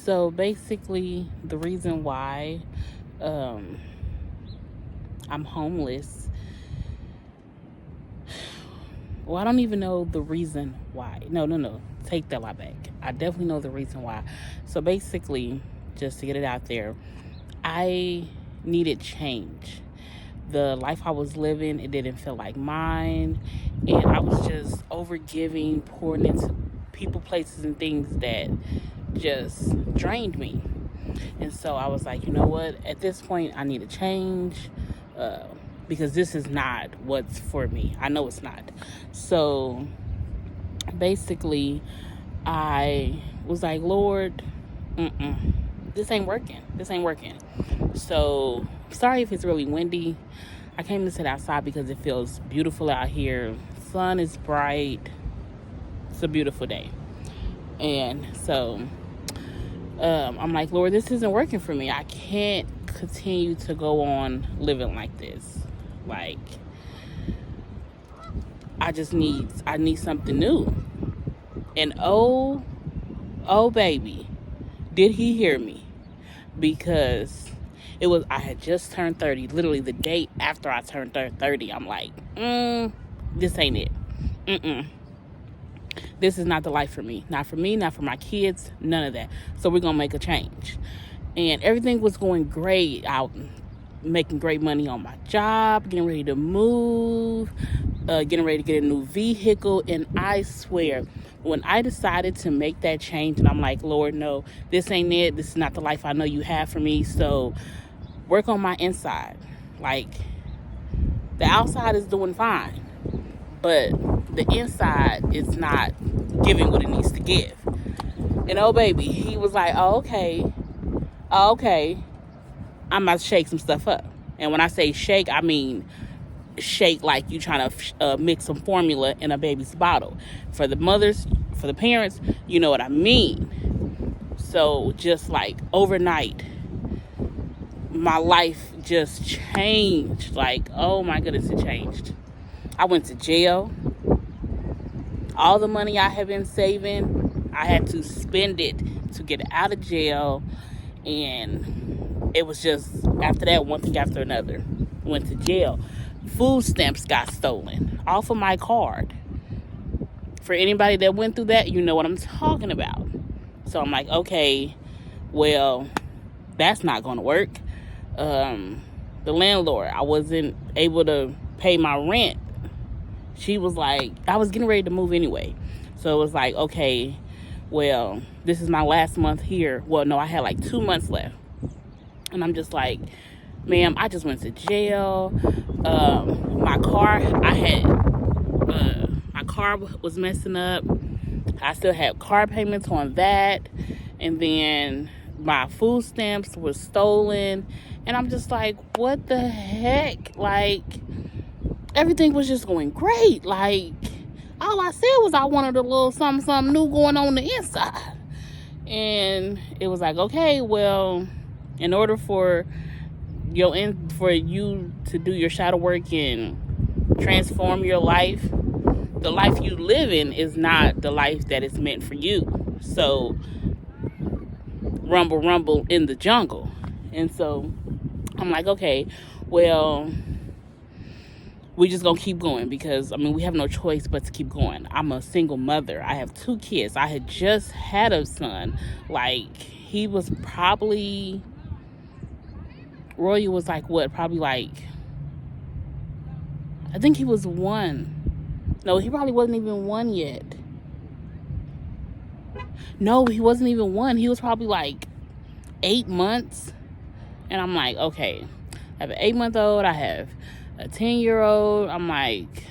So basically, the reason why um, I'm homeless, well, I don't even know the reason why. No. Take that lie back. I definitely know the reason why. So basically, just to get it out there, I needed change. The life I was living, it didn't feel like mine. And I was just over giving, pouring into people, places, and things that just drained me. And so I was like, you know what? At this point, I need a change uh, because this is not what's for me. I know it's not. So basically, I was like, Lord, this ain't working. This ain't working. So sorry if it's really windy. I came to sit outside because it feels beautiful out here. Sun is bright. It's a beautiful day. And so I'm like, Lord, this isn't working for me. I can't continue to go on living like this. Like, I need something new. And oh baby, did he hear me? Because I had just turned 30, literally the day after I turned 30. I'm like, this ain't it. This is not the life for me. Not for me, not for my kids, none of that. So we're going to make a change. And everything was going great. I making great money on my job, getting ready to move, getting ready to get a new vehicle. And I swear, when I decided to make that change, and I'm like, Lord, no, this ain't it. This is not the life I know you have for me. So work on my inside. Like, the outside is doing fine, but the inside is not giving what it needs to give. And oh baby, he was like, oh, okay, I'm about to shake some stuff up. And when I say shake, I mean shake like you trying to mix some formula in a baby's bottle. For the mothers, for the parents, you know what I mean. So just like overnight, my life just changed. Like, oh my goodness, it changed. I went to jail. All the money I had been saving, I had to spend it to get out of jail. And it was just, after that, one thing after another. Went to jail. Food stamps got stolen off of my card. For anybody that went through that, you know what I'm talking about. So I'm like, okay, well, that's not going to work. The landlord, I wasn't able to pay my rent. She was like, I was getting ready to move anyway. So it was like, okay, well, this is my last month here. Well, no, I had like 2 months left. And I'm just like, ma'am, I just went to jail. My car was messing up. I still had car payments on that. And then my food stamps were stolen. And I'm just like, what the heck? Like, everything was just going great. Like, all I said was I wanted a little something new going on the inside. And it was like, okay, well, in order for you to do your shadow work and transform your life, the life you live in is not the life that is meant for you. So rumble in the jungle. And so I'm like, okay, well, we just gonna keep going because, I mean, we have no choice but to keep going. I'm a single mother. I have 2 kids. I had just had a son. Like, he was probably, Roy was like, what, probably like, I think he was 1. No, he probably wasn't even 1 yet. No, he wasn't even 1. He was probably like 8 months. And I'm like, okay, I have an 8-month-old. I have a 10-year-old. I'm like,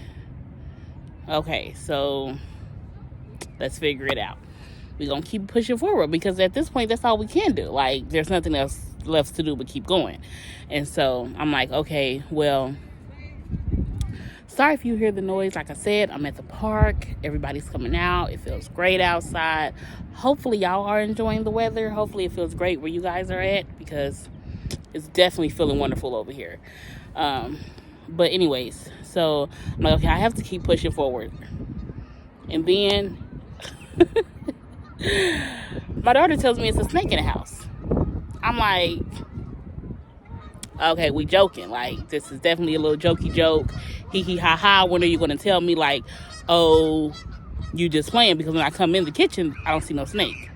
okay, so let's figure it out. We're going to keep pushing forward because at this point, that's all we can do. Like, there's nothing else left to do but keep going. And so I'm like, okay, well, sorry if you hear the noise. Like I said, I'm at the park. Everybody's coming out. It feels great outside. Hopefully y'all are enjoying the weather. Hopefully it feels great where you guys are at because it's definitely feeling wonderful over here. But anyways, so I'm like, okay, I have to keep pushing forward. And then My daughter tells me it's a snake in the house. I'm like, okay, we joking. Like, this is definitely a little jokey joke. Hee hee ha ha. When are you going to tell me, like, oh, you just playing? Because when I come in the kitchen, I don't see no snake.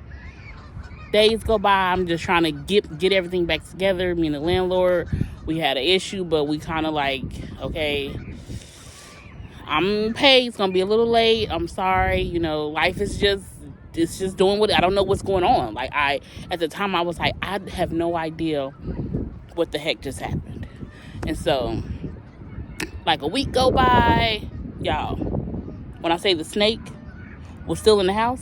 Days go by. I'm just trying to get everything back together. Me and the landlord, we had an issue, but we kind of like, okay, I'm paid. It's going to be a little late. I'm sorry. You know, life is just, it's just doing what, I don't know what's going on. Like, at the time, I was like, I have no idea what the heck just happened. And so, like, a week go by, y'all, when I say the snake was still in the house,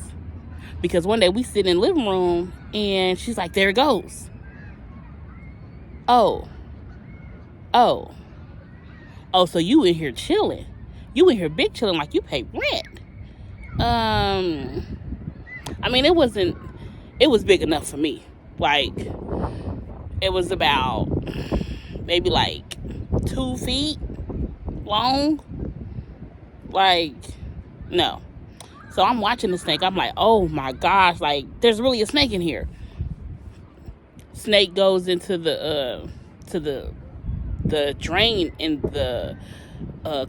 because one day we sit in the living room and she's like, there it goes. Oh, so you in here chilling. You in here big chilling like you pay rent. I mean, it was big enough for me. Like, it was about maybe like 2 feet long. Like, no. So I'm watching the snake. I'm like, oh my gosh, like, there's really a snake in here. Snake goes into the drain in the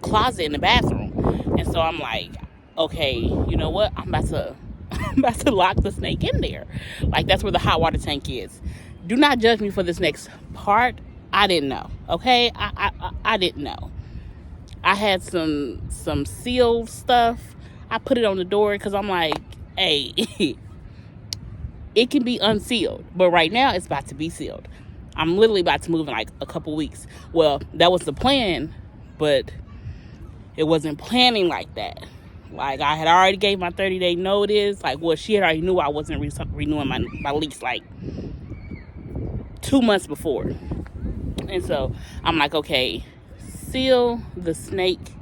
closet in the bathroom. And so I'm like, okay, you know what? I'm about to lock the snake in there. Like, that's where the hot water tank is. Do not judge me for this next part. I didn't know. Okay? I didn't know. I had some sealed stuff. I put it on the door because I'm like, hey, it can be unsealed. But right now, it's about to be sealed. I'm literally about to move in like a couple weeks. Well, that was the plan, but it wasn't planning like that. Like, I had already gave my 30-day notice. Like, well, she had already knew I wasn't renewing my lease like 2 months before. And so I'm like, okay, seal the snake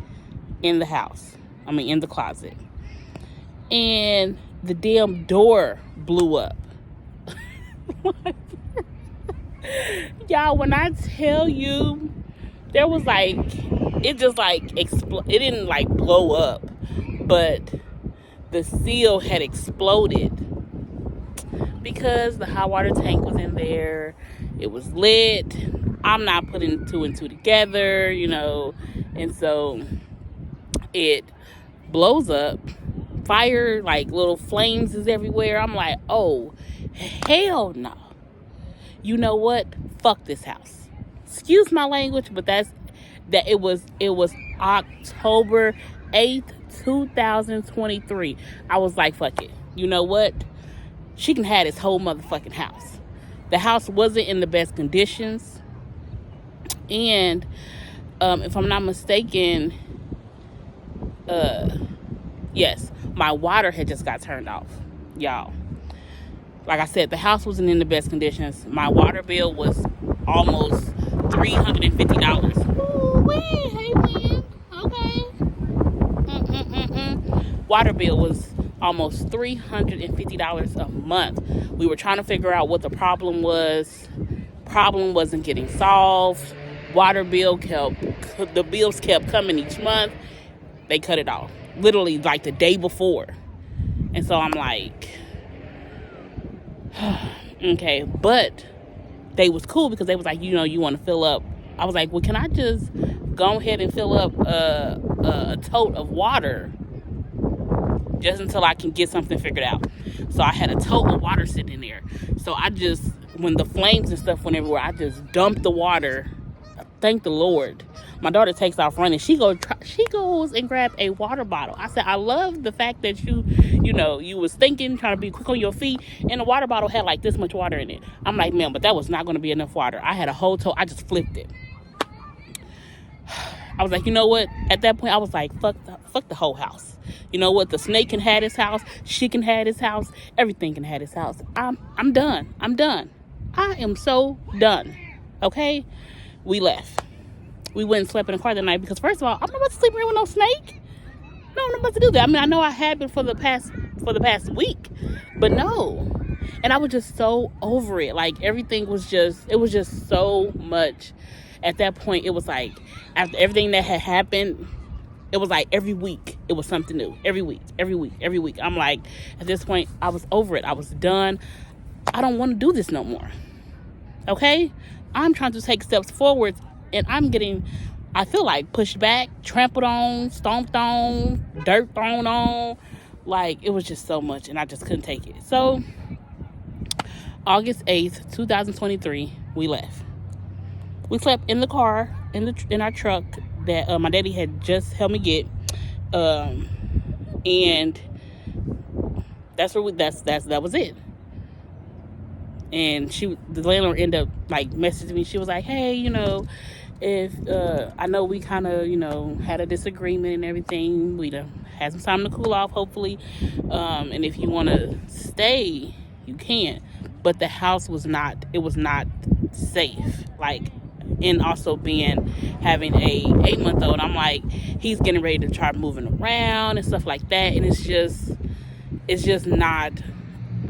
in the house. I mean, in the closet. And the damn door blew up. Y'all, when I tell you, there was like, it just like, it didn't like blow up, but the seal had exploded because the hot water tank was in there. It was lit. I'm not putting 2 and 2 together, you know, and so it blows up. Fire, like little flames is everywhere. I'm like, oh, hell no. You know what? Fuck this house. Excuse my language, but it was October 8th, 2023. I was like, fuck it. You know what? She can have this whole motherfucking house. The house wasn't in the best conditions. And if I'm not mistaken, yes, my water had just got turned off, y'all. Like I said, the house wasn't in the best conditions. My water bill was almost $350. Ooh-wee, hey, man. Okay. Water bill was almost $350 a month. We were trying to figure out what the problem was. Problem wasn't getting solved. The bills kept coming each month. They cut it off. Literally like the day before. And so I'm like, okay, but they was cool because they was like, you know, you want to fill up. I was like, well, can I just go ahead and fill up a tote of water just until I can get something figured out? So I had a tote of water sitting in there. So I just, when the flames and stuff went everywhere, I just dumped the water. Thank the Lord. My daughter takes off running. She goes and grab a water bottle. I said, I love the fact that you was thinking, trying to be quick on your feet, and the water bottle had like this much water in it. I'm like, man, but that was not going to be enough water. I had a whole tote. I just flipped it. I was like, you know what? At that point, I was like, fuck the whole house. You know what? The snake can have his house. She can have his house. Everything can have his house. I'm done. I am so done. Okay? We left. We went and slept in the car that night because, first of all, I'm not about to sleep here with no snake. No, I'm not about to do that. I mean, I know I had been for the past week, but no. And I was just so over it. Like, everything was just, it was just so much. At that point, it was like, after everything that had happened, It was like every week it was something new. Every week, every week, every week. I'm like, at this point, I was over it. I was done. I don't want to do this no more. Okay? I'm trying to take steps forward, and I feel like pushed back, trampled on, stomped on, dirt thrown on. Like, it was just so much, and I just couldn't take it. So, August 8th, 2023, we left. We slept in the car, in our truck that my daddy had just helped me get, and that was it. And the landlord ended up like messaging me. She was like, "Hey, if I know we kind of had a disagreement and everything, we had some time to cool off, hopefully, and if you want to stay, you can, but the house was not safe, like." And also having a 8-month-old, I'm like, he's getting ready to try moving around and stuff like that, and it's just not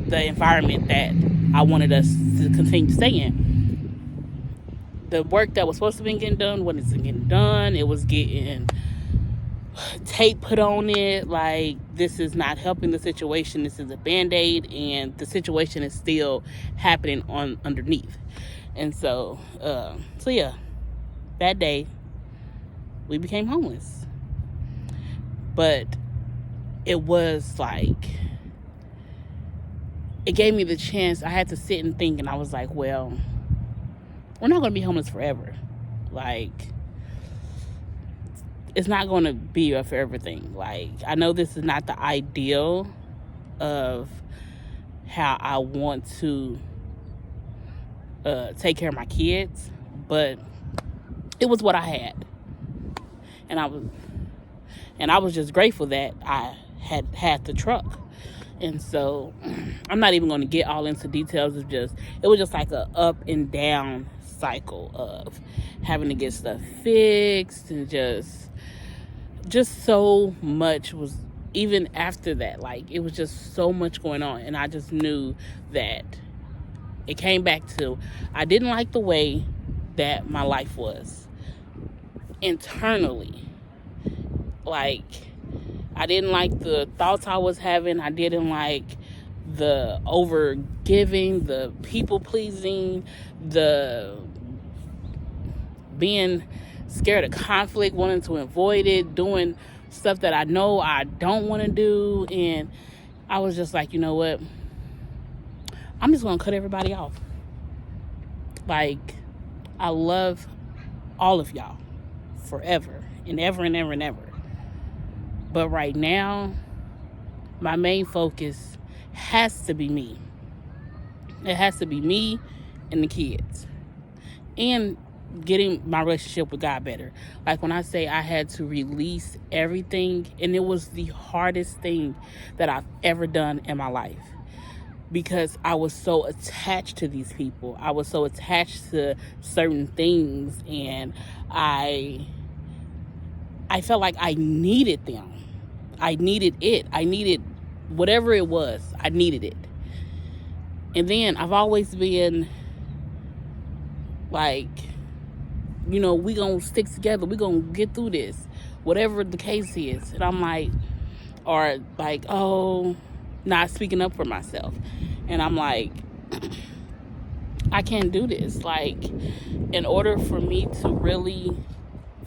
the environment that I wanted us to continue to stay in. The work that was supposed to be getting done wasn't getting done. It was getting tape put on it. Like, this is not helping the situation. This is a Band-Aid, and the situation is still happening underneath. And so yeah, that day we became homeless. But it was like, it gave me the chance. I had to sit and think, and I was like, well, we're not going to be homeless forever. Like, it's not going to be a forever thing. Like, I know this is not the ideal of how I want to take care of my kids, but it was what I had, and I was just grateful that I had the truck. And so I'm not even going to get all into details of it was just like a up and down cycle of having to get stuff fixed, and just so much was, even after that, like, it was just so much going on. And I just knew that it came back to, I didn't like the way that my life was internally. Like, I didn't like the thoughts I was having. I didn't like the over giving, the people pleasing, the being scared of conflict, wanting to avoid it, doing stuff that I know I don't want to do. And I was just like, you know what? I'm just going to cut everybody off. Like, I love all of y'all forever and ever and ever and ever. But right now, my main focus has to be me. It has to be me and the kids. And getting my relationship with God better. Like, when I say I had to release everything, and it was the hardest thing that I've ever done in my life. Because I was so attached to these people. I was so attached to certain things, and I felt like I needed them. I needed it. I needed whatever it was. I needed it. And then I've always been like, we gonna stick together. We gonna get through this, whatever the case is. And I'm like, or like, oh, not speaking up for myself. And I'm like, I can't do this. Like, in order for me to really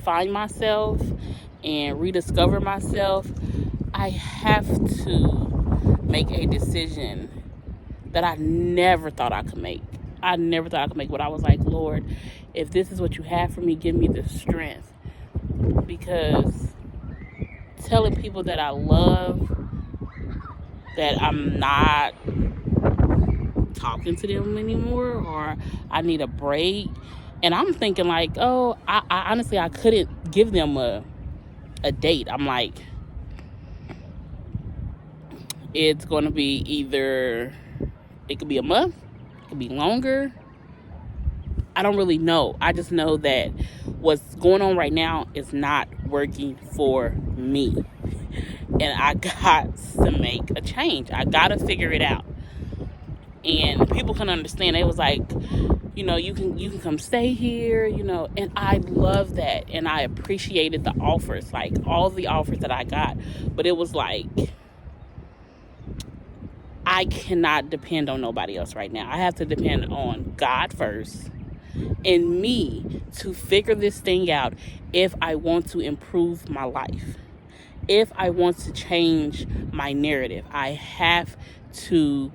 find myself and rediscover myself, I have to make a decision that I never thought I could make. I never thought I could make. But I was like, Lord, if this is what you have for me, give me the strength. Because telling people that I love, that I'm not talking to them anymore, or I need a break, and I'm thinking like, oh, I honestly, I couldn't give them a date. I'm like, it's going to be either, it could be a month, it could be longer. I don't really know. I just know that what's going on right now is not working for me. And I got to make a change. I got to figure it out. And people couldn't understand. It was like, you can come stay here, and I love that, and I appreciated the offers, like all the offers that I got. But it was like, I cannot depend on nobody else right now. I have to depend on God first and me to figure this thing out if I want to improve my life. If I want to change my narrative, I have to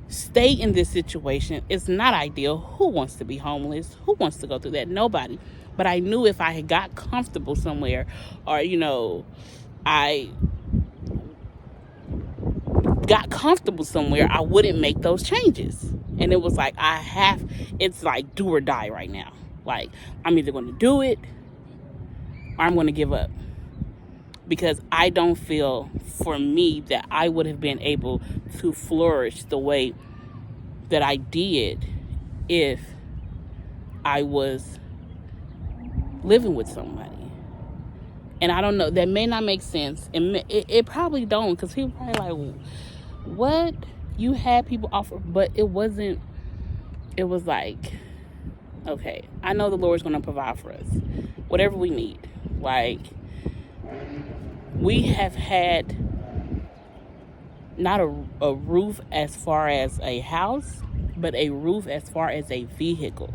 stay in this situation. It's not ideal. Who wants to be homeless? Who wants to go through that? Nobody. But I knew if I had got comfortable somewhere, or I got comfortable somewhere, I wouldn't make those changes. And it was like, it's like do or die right now. Like, I'm either going to do it or I'm going to give up. Because I don't feel, for me, that I would have been able to flourish the way that I did if I was living with somebody. And I don't know, that may not make sense. It probably don't, because people probably like, what? You had people offer, but it wasn't. It was like, okay, I know the Lord's going to provide for us whatever we need. Like, we have had not a roof as far as a house, but a roof as far as a vehicle.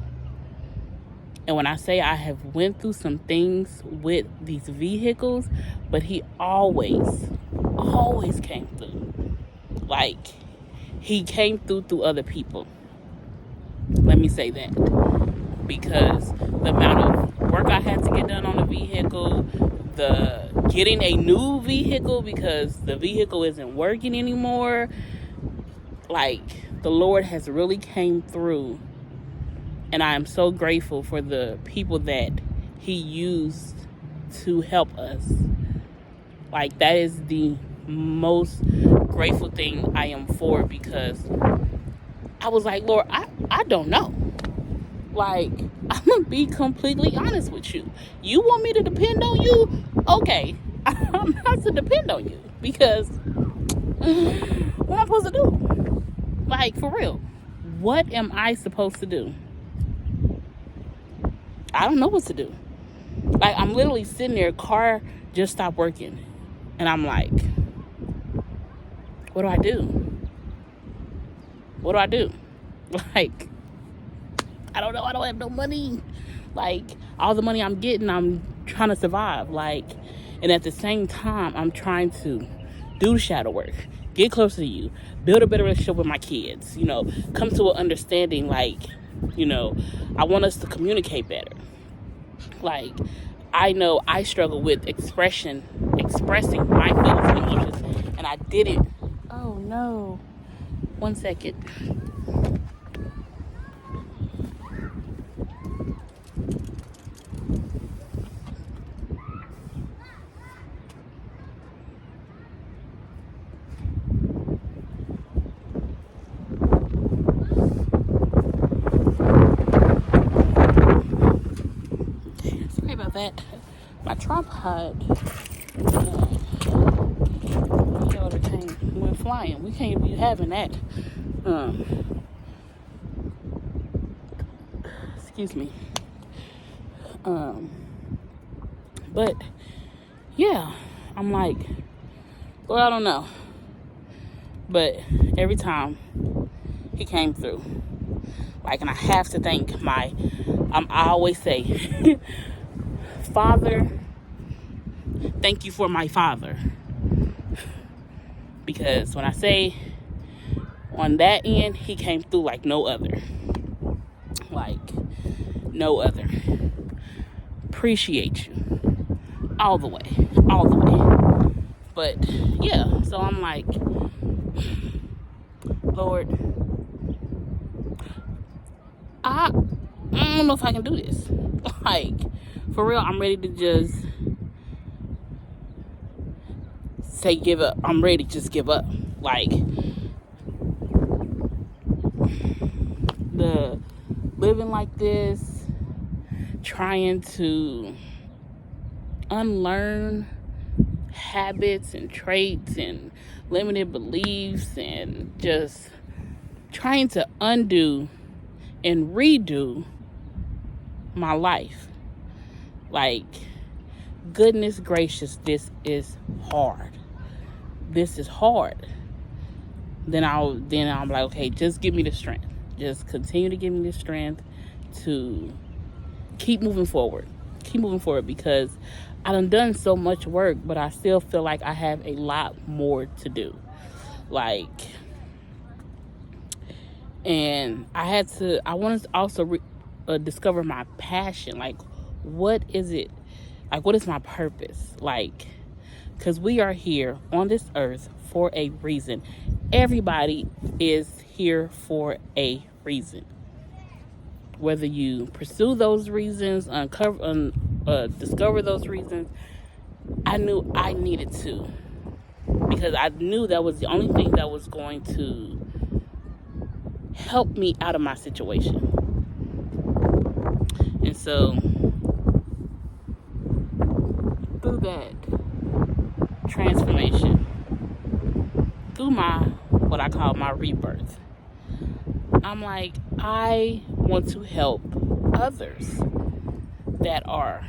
And when I say I have went through some things with these vehicles, but he always came through. Like, he came through other people. Let me say that. Because the amount of work I had to get done on the vehicle, the getting a new vehicle because the vehicle isn't working anymore, like, the Lord has really came through. And I am so grateful for the people that he used to help us. Like, that is the most grateful thing I am for, because I was like, Lord, I don't know. Like, I'm going to be completely honest with you. You want me to depend on you? Okay. I'm not to depend on you, because what am I supposed to do? Like, for real. What am I supposed to do? I don't know what to do. Like, I'm literally sitting there, car just stopped working. And I'm like, what do I do? What do I do? Like, I don't know. I don't have no money. Like, all the money I'm getting, I'm trying to survive. Like, and at the same time, I'm trying to do the shadow work, get closer to you, build a better relationship with my kids, come to an understanding. Like, I want us to communicate better. Like, I know I struggle with expressing my feelings and emotions, and I didn't. Oh no. 1 second. Sorry about that. My tripod went flying. We can't be having that. Excuse me. But yeah, I'm like, well, I don't know. But every time he came through, like, and I have to thank I always say, Father, thank you for my father. Because when I say on that end, he came through like no other. Like, no other. Appreciate you. All the way. But yeah, so I'm like, Lord, I don't know if I can do this. Like, for real, I'm ready to just say give up. I'm ready to just give up. Like, the living like this, trying to unlearn habits and traits and limited beliefs and just trying to undo and redo my life. Like, goodness gracious, this is hard. This is hard. Then I'm like, okay, just give me the strength. Just continue to give me the strength to keep moving forward. Keep moving forward, because I done so much work, but I still feel like I have a lot more to do. Like, and I wanted to also discover my passion. Like, what is it? Like, what is my purpose? Like, because we are here on this earth for a reason. Everybody is here for a reason. Whether you pursue those reasons, discover those reasons, I knew I needed to, because I knew that was the only thing that was going to help me out of my situation. And so, through that transformation, through what I call my rebirth, I'm like, I want to help others that are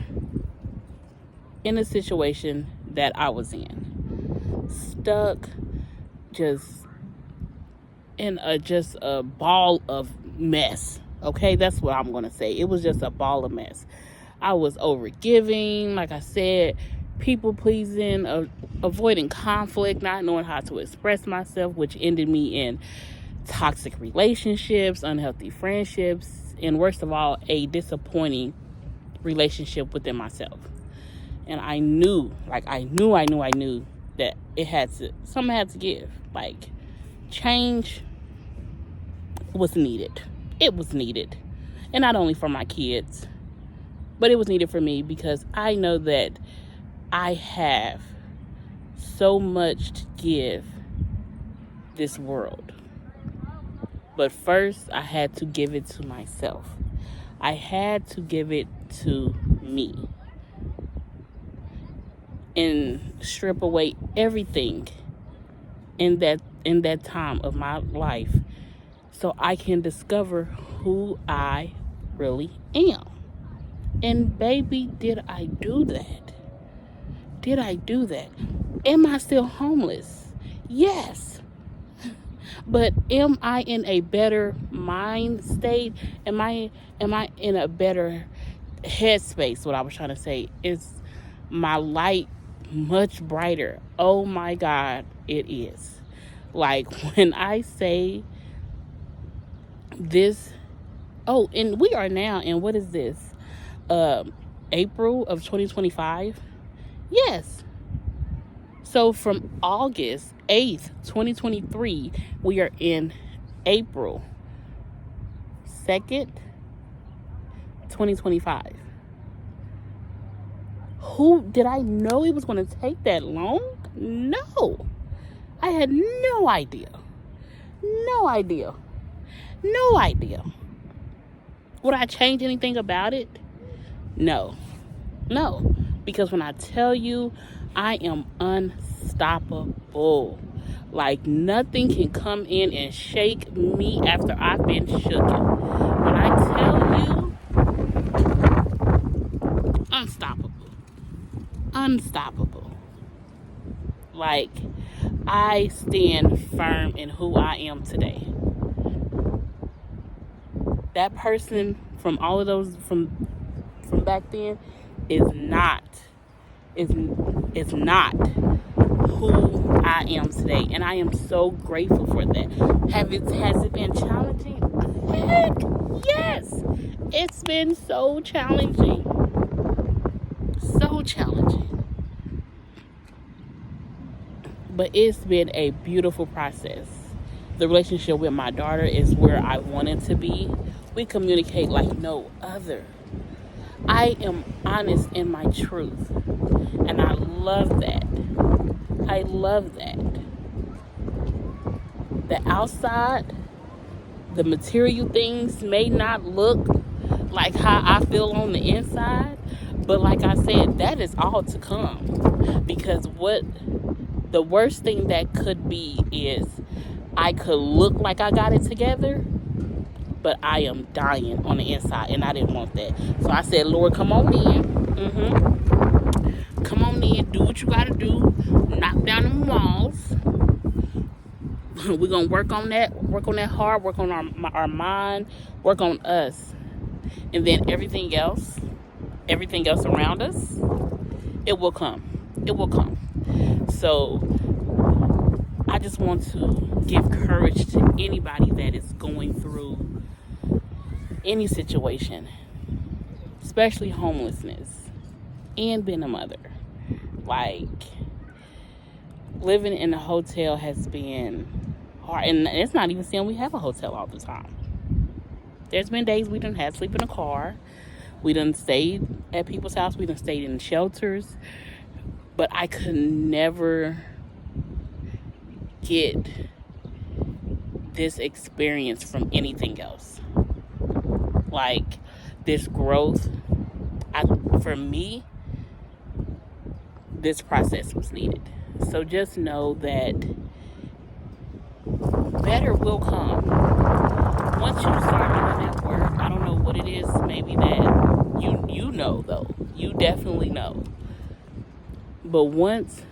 in a situation that I was in, stuck, just in a ball of mess. Okay, that's what I'm gonna say. It was just a ball of mess. I was overgiving, like I said, people pleasing, avoiding conflict, not knowing how to express myself, which ended me in toxic relationships, unhealthy friendships, and worst of all, a disappointing relationship within myself. And I knew that something had to give. Like, change was needed. It was needed. And not only for my kids, but it was needed for me, because I know that I have so much to give this world. But first, I had to give it to myself. I had to give it to me. And strip away everything in that time of my life, so I can discover who I really am. And baby, did I do that? Did I do that? Am I still homeless? Yes. But am I in a better mind state? Am I in a better headspace? What I was trying to say is, my light much brighter. Oh my God, it is. Like, when I say this, and we are now in, what is this? April of 2025? Yes. So from August 8th, 2023, we are in April 2nd, 2025. Who did I know it was going to take that long? No. I had no idea. No idea. No idea. Would I change anything about it? No. No. Because when I tell you, I am unstoppable. Like, nothing can come in and shake me after I've been shook. When I tell you, unstoppable. Unstoppable. Like, I stand firm in who I am today. That person from all of those from back then is not who I am today, and I am so grateful for that. Has it been challenging? Heck yes, it's been so challenging, but it's been a beautiful process. The relationship with my daughter is where I wanted to be. We communicate like no other. I am honest in my truth, and I love that. I love that. The outside, the material things may not look like how I feel on the inside, but like I said, that is all to come. Because what The worst thing that could be is I could look like I got it together, but I am dying on the inside, and I didn't want that. So I said, Lord, come on in. Come on in, do what you gotta do, knock down them walls. We're gonna work on that hard, work on our mind, work on us, and then everything else around us, it will come. So I just want to give courage to anybody that is going through any situation, especially homelessness and being a mother. Like, living in a hotel has been hard, and it's not even saying we have a hotel all the time. There's been days we done had to sleep in a car, we done stayed at people's house, we done stayed in shelters, but I could never get this experience from anything else. Like, this growth, for me, this process was needed. So just know that better will come. Once you start doing that work, I don't know what it is, maybe that you know though. You definitely know. But once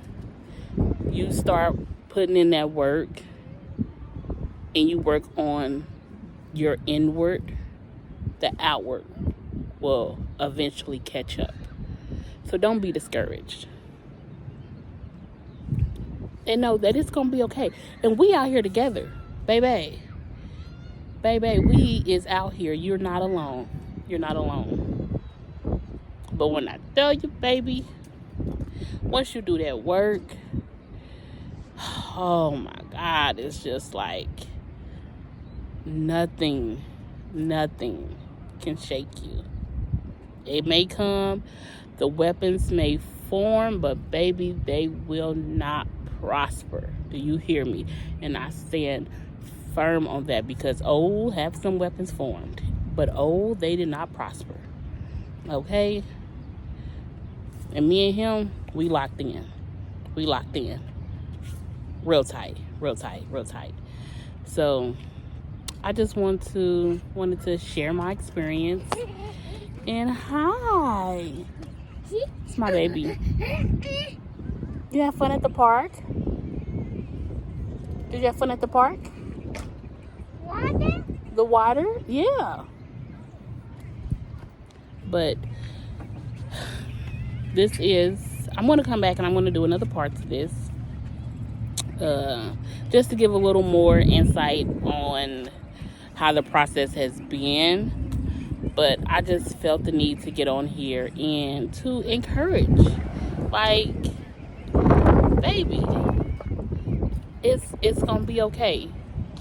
you start putting in that work and you work on your inward, the outward will eventually catch up. So don't be discouraged. And know that it's going to be okay. And we out here together, baby. Baby, we is out here. You're not alone. You're not alone. But when I tell you, baby, once you do that work, oh my God, it's just like nothing can shake you. It may come, the weapons may form, but baby, they will not prosper. Do you hear me? And I stand firm on that, because have some weapons formed, but they did not prosper. Okay? And me and him, we locked in. Real tight. So I just wanted to share my experience. And hi. It's my baby. You have fun at the park? Did you have fun at the park? Water? The water? Yeah. But I'm going to come back and I'm going to do another part to this. Just to give a little more insight on how the process has been. But I just felt the need to get on here and to encourage. Like, baby, it's gonna be okay.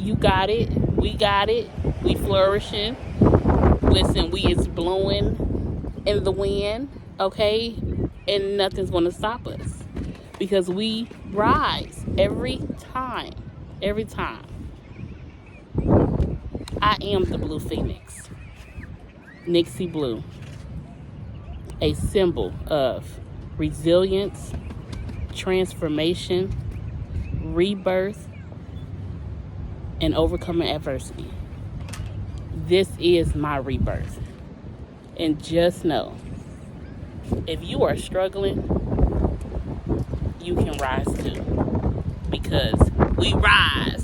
You got it. We got it. We flourishing. Listen, we is blowing in the wind, okay? And nothing's gonna stop us, because we rise every time. I am the Blue Phoenix, Nixie Blue, a symbol of resilience, transformation, rebirth, and overcoming adversity. This is my rebirth. And just know, if you are struggling, you can rise too. Because we rise